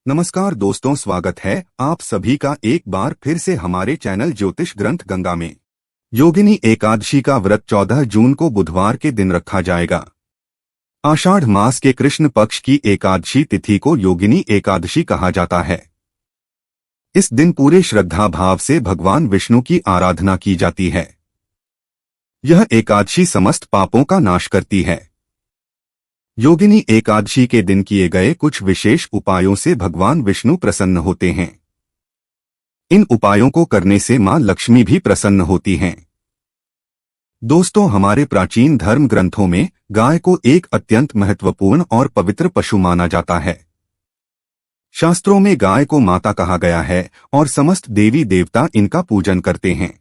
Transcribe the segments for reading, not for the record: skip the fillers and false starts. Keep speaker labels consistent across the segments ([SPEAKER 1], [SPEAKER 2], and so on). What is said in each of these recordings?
[SPEAKER 1] नमस्कार दोस्तों, स्वागत है आप सभी का एक बार फिर से हमारे चैनल ज्योतिष ग्रंथ गंगा में। योगिनी एकादशी का व्रत 14 जून को बुधवार के दिन रखा जाएगा। आषाढ़ मास के कृष्ण पक्ष की एकादशी तिथि को योगिनी एकादशी कहा जाता है। इस दिन पूरे श्रद्धा भाव से भगवान विष्णु की आराधना की जाती है। यह एकादशी समस्त पापों का नाश करती है। योगिनी एकादशी के दिन किए गए कुछ विशेष उपायों से भगवान विष्णु प्रसन्न होते हैं। इन उपायों को करने से मां लक्ष्मी भी प्रसन्न होती हैं। दोस्तों, हमारे प्राचीन धर्म ग्रंथों में गाय को एक अत्यंत महत्वपूर्ण और पवित्र पशु माना जाता है। शास्त्रों में गाय को माता कहा गया है और समस्त देवी देवता इनका पूजन करते हैं।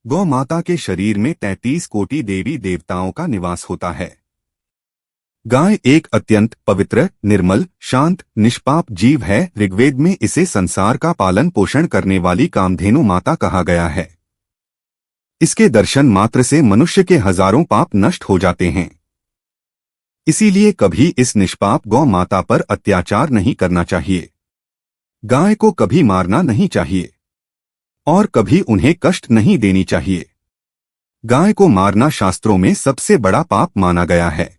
[SPEAKER 1] गौ माता के शरीर में 33 कोटि देवी देवताओं का निवास होता है। गाय एक अत्यंत पवित्र, निर्मल, शांत, निष्पाप जीव है। ऋग्वेद में इसे संसार का पालन पोषण करने वाली कामधेनु माता कहा गया है। इसके दर्शन मात्र से मनुष्य के हजारों पाप नष्ट हो जाते हैं। इसीलिए कभी इस निष्पाप गौ माता पर अत्याचार नहीं करना चाहिए। गाय को कभी मारना नहीं चाहिए और कभी उन्हें कष्ट नहीं देनी चाहिए। गाय को मारना शास्त्रों में सबसे बड़ा पाप माना गया है।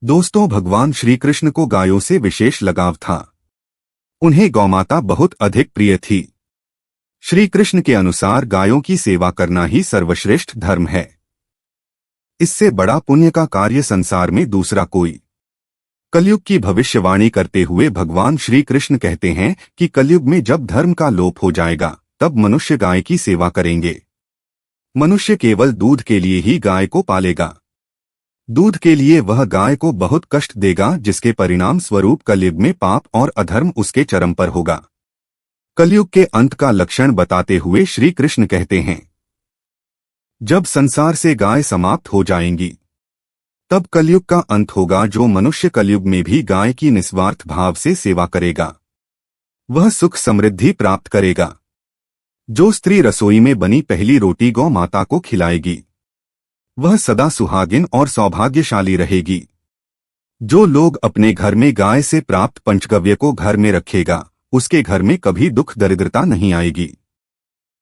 [SPEAKER 1] दोस्तों, भगवान श्री कृष्ण को गायों से विशेष लगाव था। उन्हें गौमाता बहुत अधिक प्रिय थी। श्री कृष्ण के अनुसार गायों की सेवा करना ही सर्वश्रेष्ठ धर्म है। इससे बड़ा पुण्य का कार्य संसार में दूसरा कोई। कलयुग की भविष्यवाणी करते हुए भगवान श्री कृष्ण कहते हैं कि कलयुग में जब धर्म का लोप हो जाएगा तब मनुष्य गाय की सेवा करेंगे। मनुष्य केवल दूध के लिए ही गाय को पालेगा। दूध के लिए वह गाय को बहुत कष्ट देगा, जिसके परिणाम स्वरूप कलयुग में पाप और अधर्म उसके चरम पर होगा। कलयुग के अंत का लक्षण बताते हुए श्री कृष्ण कहते हैं, जब संसार से गाय समाप्त हो जाएंगी तब कलयुग का अंत होगा। जो मनुष्य कलयुग में भी गाय की निस्वार्थ भाव से सेवा करेगा वह सुख समृद्धि प्राप्त करेगा। जो स्त्री रसोई में बनी पहली रोटी गौ माता को खिलाएगी वह सदा सुहागिन और सौभाग्यशाली रहेगी। जो लोग अपने घर में गाय से प्राप्त पंचगव्य को घर में रखेगा उसके घर में कभी दुख दरिद्रता नहीं आएगी।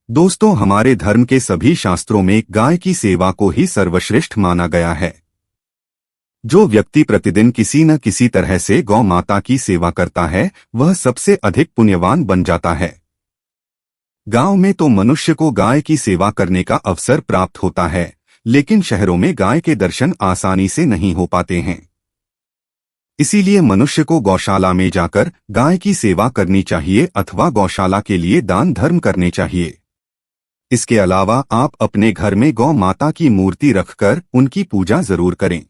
[SPEAKER 1] दोस्तों, हमारे धर्म के सभी शास्त्रों में गाय की सेवा को ही सर्वश्रेष्ठ माना गया है। जो व्यक्ति प्रतिदिन किसी न किसी तरह से गौ माता की सेवा करता है वह सबसे अधिक पुण्यवान बन जाता है। गांव में तो मनुष्य को गाय की सेवा करने का अवसर प्राप्त होता है, लेकिन शहरों में गाय के दर्शन आसानी से नहीं हो पाते हैं। इसीलिए मनुष्य को गौशाला में जाकर गाय की सेवा करनी चाहिए अथवा गौशाला के लिए दान धर्म करने चाहिए। इसके अलावा आप अपने घर में गौ माता की मूर्ति रखकर उनकी पूजा जरूर करें।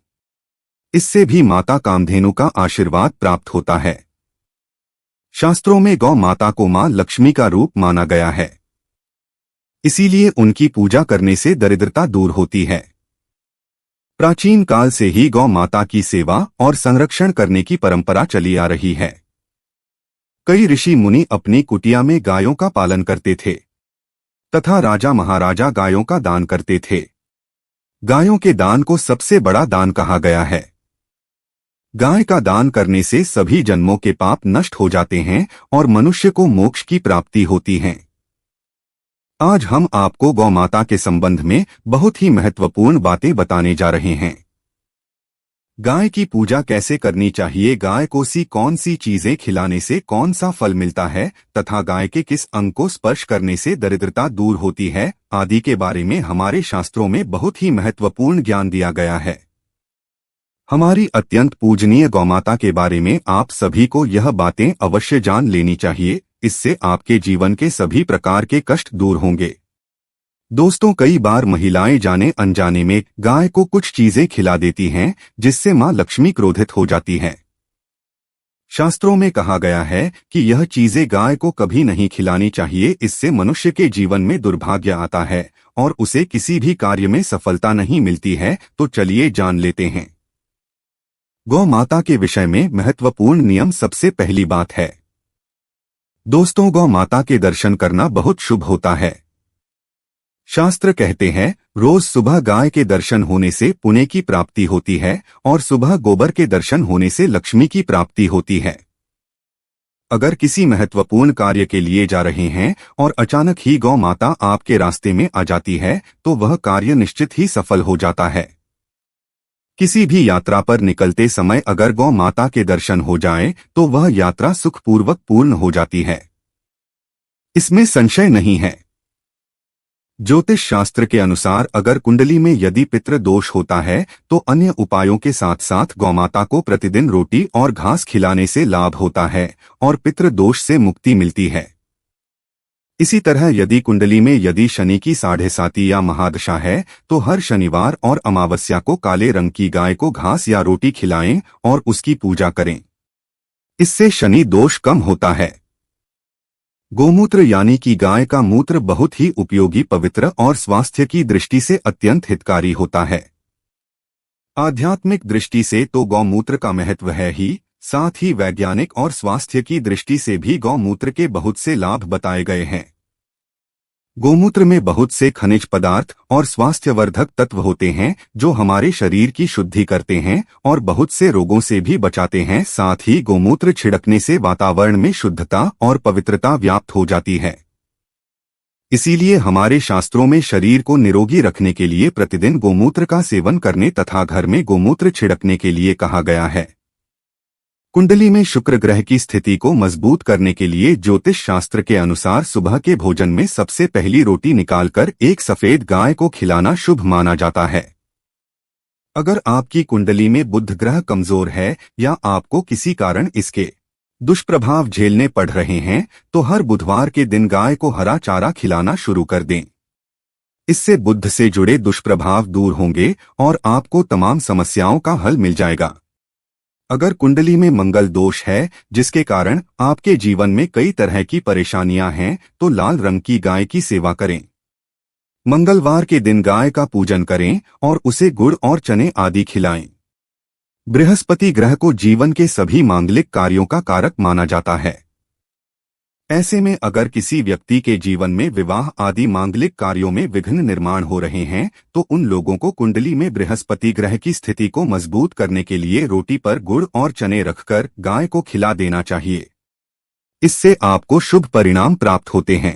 [SPEAKER 1] इससे भी माता कामधेनु का आशीर्वाद प्राप्त होता है। शास्त्रों में गौ माता को मां लक्ष्मी का रूप माना गया है। इसीलिए उनकी पूजा करने से दरिद्रता दूर होती है। प्राचीन काल से ही गौ माता की सेवा और संरक्षण करने की परंपरा चली आ रही है। कई ऋषि मुनि अपनी कुटिया में गायों का पालन करते थे तथा राजा महाराजा गायों का दान करते थे। गायों के दान को सबसे बड़ा दान कहा गया है। गाय का दान करने से सभी जन्मों के पाप नष्ट हो जाते हैं और मनुष्य को मोक्ष की प्राप्ति होती है। आज हम आपको गौ माता के संबंध में बहुत ही महत्वपूर्ण बातें बताने जा रहे हैं। गाय की पूजा कैसे करनी चाहिए, गाय को कौन सी चीजें खिलाने से कौन सा फल मिलता है तथा गाय के किस अंग को स्पर्श करने से दरिद्रता दूर होती है आदि के बारे में हमारे शास्त्रों में बहुत ही महत्वपूर्ण ज्ञान दिया गया है। हमारी अत्यंत पूजनीय गौमाता के बारे में आप सभी को यह बातें अवश्य जान लेनी चाहिए। इससे आपके जीवन के सभी प्रकार के कष्ट दूर होंगे। दोस्तों, कई बार महिलाएं जाने अनजाने में गाय को कुछ चीजें खिला देती हैं जिससे मां लक्ष्मी क्रोधित हो जाती है। शास्त्रों में कहा गया है कि यह चीजें गाय को कभी नहीं खिलानी चाहिए। इससे मनुष्य के जीवन में दुर्भाग्य आता है और उसे किसी भी कार्य में सफलता नहीं मिलती है। तो चलिए जान लेते हैं। गौ माता के विषय में महत्वपूर्ण नियम। सबसे पहली बात है, दोस्तों, गौ माता के दर्शन करना बहुत शुभ होता है। शास्त्र कहते हैं रोज सुबह गाय के दर्शन होने से पुण्य की प्राप्ति होती है और सुबह गोबर के दर्शन होने से लक्ष्मी की प्राप्ति होती है। अगर किसी महत्वपूर्ण कार्य के लिए जा रहे हैं और अचानक ही गौ माता आपके रास्ते में आ जाती है तो वह कार्य निश्चित ही सफल हो जाता है। किसी भी यात्रा पर निकलते समय अगर गौ माता के दर्शन हो जाएं तो वह यात्रा सुखपूर्वक पूर्ण हो जाती है, इसमें संशय नहीं है। ज्योतिष शास्त्र के अनुसार अगर कुंडली में यदि पितृ दोष होता है तो अन्य उपायों के साथ साथ गौमाता को प्रतिदिन रोटी और घास खिलाने से लाभ होता है और पितृ दोष से मुक्ति मिलती है। इसी तरह यदि कुंडली में यदि शनि की 7.5 या महादशा है तो हर शनिवार और अमावस्या को काले रंग की गाय को घास या रोटी खिलाएं और उसकी पूजा करें। इससे शनि दोष कम होता है। गोमूत्र यानी कि गाय का मूत्र बहुत ही उपयोगी, पवित्र और स्वास्थ्य की दृष्टि से अत्यंत हितकारी होता है। आध्यात्मिक दृष्टि से तो गौमूत्र का महत्व है ही, साथ ही वैज्ञानिक और स्वास्थ्य की दृष्टि से भी गौमूत्र के बहुत से लाभ बताए गए हैं। गोमूत्र में बहुत से खनिज पदार्थ और स्वास्थ्यवर्धक तत्व होते हैं जो हमारे शरीर की शुद्धि करते हैं और बहुत से रोगों से भी बचाते हैं। साथ ही गोमूत्र छिड़कने से वातावरण में शुद्धता और पवित्रता व्याप्त हो जाती है। इसीलिए हमारे शास्त्रों में शरीर को निरोगी रखने के लिए प्रतिदिन गोमूत्र का सेवन करने तथा घर में गोमूत्र छिड़कने के लिए कहा गया है। कुंडली में शुक्र ग्रह की स्थिति को मजबूत करने के लिए ज्योतिष शास्त्र के अनुसार सुबह के भोजन में सबसे पहली रोटी निकालकर एक सफेद गाय को खिलाना शुभ माना जाता है। अगर आपकी कुंडली में बुध ग्रह कमजोर है या आपको किसी कारण इसके दुष्प्रभाव झेलने पड़ रहे हैं तो हर बुधवार के दिन गाय को हरा चारा खिलाना शुरू कर दें। इससे बुध से जुड़े दुष्प्रभाव दूर होंगे और आपको तमाम समस्याओं का हल मिल जाएगा। अगर कुंडली में मंगल दोष है जिसके कारण आपके जीवन में कई तरह की परेशानियां हैं तो लाल रंग की गाय की सेवा करें। मंगलवार के दिन गाय का पूजन करें और उसे गुड़ और चने आदि खिलाएं। बृहस्पति ग्रह को जीवन के सभी मांगलिक कार्यों का कारक माना जाता है। ऐसे में अगर किसी व्यक्ति के जीवन में विवाह आदि मांगलिक कार्यों में विघ्न निर्माण हो रहे हैं तो उन लोगों को कुंडली में बृहस्पति ग्रह की स्थिति को मजबूत करने के लिए रोटी पर गुड़ और चने रखकर गाय को खिला देना चाहिए। इससे आपको शुभ परिणाम प्राप्त होते हैं।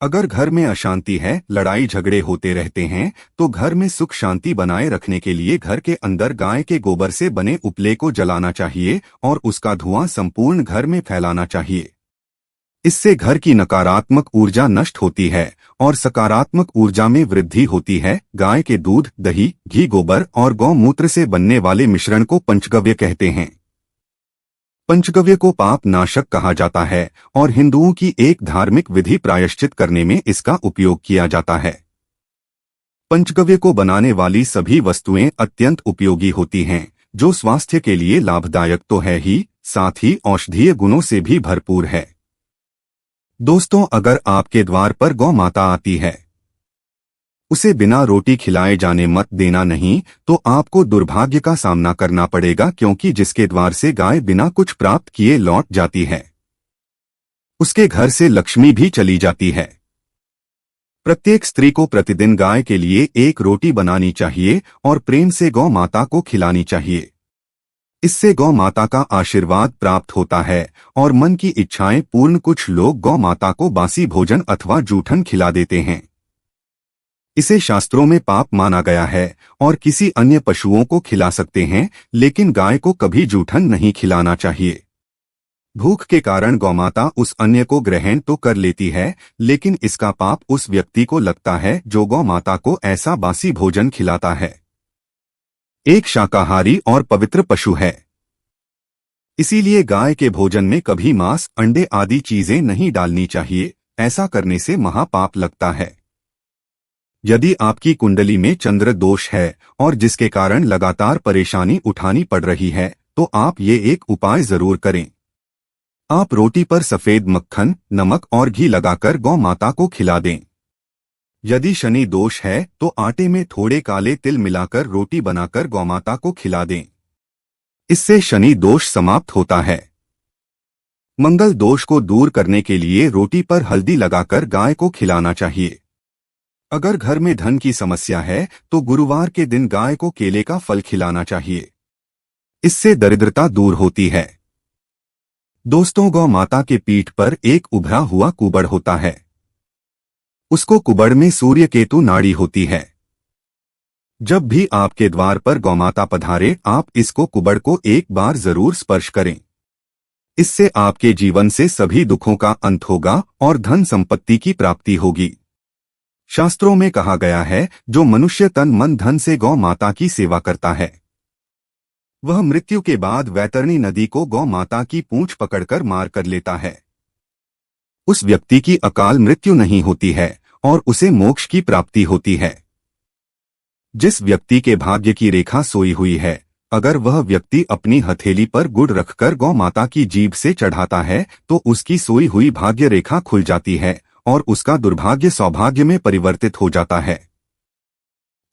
[SPEAKER 1] अगर घर में अशांति है, लड़ाई झगड़े होते रहते हैं तो घर में सुख शांति बनाए रखने के लिए घर के अंदर गाय के गोबर से बने उपले को जलाना चाहिए और उसका धुआं संपूर्ण घर में फैलाना चाहिए। इससे घर की नकारात्मक ऊर्जा नष्ट होती है और सकारात्मक ऊर्जा में वृद्धि होती है। गाय के दूध, दही, घी, गोबर और गौमूत्र से बनने वाले मिश्रण को पंचगव्य कहते हैं। पंचगव्य को पाप नाशक कहा जाता है और हिंदुओं की एक धार्मिक विधि प्रायश्चित करने में इसका उपयोग किया जाता है। पंचगव्य को बनाने वाली सभी वस्तुएं अत्यंत उपयोगी होती हैं जो स्वास्थ्य के लिए लाभदायक तो है ही, साथ ही औषधीय गुणों से भी भरपूर है। दोस्तों, अगर आपके द्वार पर गौ माता आती है उसे बिना रोटी खिलाए जाने मत देना, नहीं तो आपको दुर्भाग्य का सामना करना पड़ेगा, क्योंकि जिसके द्वार से गाय बिना कुछ प्राप्त किए लौट जाती है उसके घर से लक्ष्मी भी चली जाती है। प्रत्येक स्त्री को प्रतिदिन गाय के लिए एक रोटी बनानी चाहिए और प्रेम से गौ माता को खिलानी चाहिए। इससे गौ माता का आशीर्वाद प्राप्त होता है और मन की इच्छाएं पूर्ण। कुछ लोग गौ माता को बासी भोजन अथवा जूठन खिला देते हैं। इसे शास्त्रों में पाप माना गया है और किसी अन्य पशुओं को खिला सकते हैं, लेकिन गाय को कभी जूठन नहीं खिलाना चाहिए। भूख के कारण गौमाता उस अन्य को ग्रहण तो कर लेती है, लेकिन इसका पाप उस व्यक्ति को लगता है जो गौ माता को ऐसा बासी भोजन खिलाता है। एक शाकाहारी और पवित्र पशु है, इसीलिए गाय के भोजन में कभी मांस, अंडे आदि चीजें नहीं डालनी चाहिए। ऐसा करने से महापाप लगता है। यदि आपकी कुंडली में चंद्र दोष है और जिसके कारण लगातार परेशानी उठानी पड़ रही है तो आप ये एक उपाय जरूर करें। आप रोटी पर सफेद मक्खन, नमक और घी लगाकर गौ माता को खिला दें। यदि शनि दोष है तो आटे में थोड़े काले तिल मिलाकर रोटी बनाकर गौमाता को खिला दें। इससे शनि दोष समाप्त होता है। मंगल दोष को दूर करने के लिए रोटी पर हल्दी लगाकर गाय को खिलाना चाहिए। अगर घर में धन की समस्या है तो गुरुवार के दिन गाय को केले का फल खिलाना चाहिए। इससे दरिद्रता दूर होती है। दोस्तों, गौ माता के पीठ पर एक उभरा हुआ कुबड़ होता है। उसको कुबड़ में सूर्य केतु नाड़ी होती है। जब भी आपके द्वार पर गौमाता पधारे, आप इसको कुबड़ को एक बार जरूर स्पर्श करें। इससे आपके जीवन से सभी दुखों का अंत होगा और धन संपत्ति की प्राप्ति होगी। शास्त्रों में कहा गया है, जो मनुष्य तन मन धन से गौ माता की सेवा करता है, वह मृत्यु के बाद वैतरणी नदी को गौ माता की पूंछ पकड़कर मार कर लेता है। उस व्यक्ति की अकाल मृत्यु नहीं होती है और उसे मोक्ष की प्राप्ति होती है। जिस व्यक्ति के भाग्य की रेखा सोई हुई है, अगर वह व्यक्ति अपनी हथेली पर गुड़ रखकर गौ माता की जीभ से चढ़ाता है तो उसकी सोई हुई भाग्य रेखा खुल जाती है और उसका दुर्भाग्य सौभाग्य में परिवर्तित हो जाता है।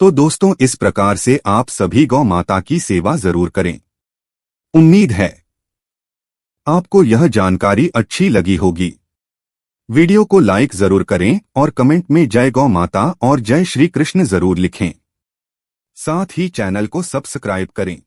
[SPEAKER 1] तो दोस्तों, इस प्रकार से आप सभी गौ माता की सेवा जरूर करें। उम्मीद है आपको यह जानकारी अच्छी लगी होगी। वीडियो को लाइक जरूर करें और कमेंट में जय गौ माता और जय श्री कृष्ण जरूर लिखें। साथ ही चैनल को सब्सक्राइब करें।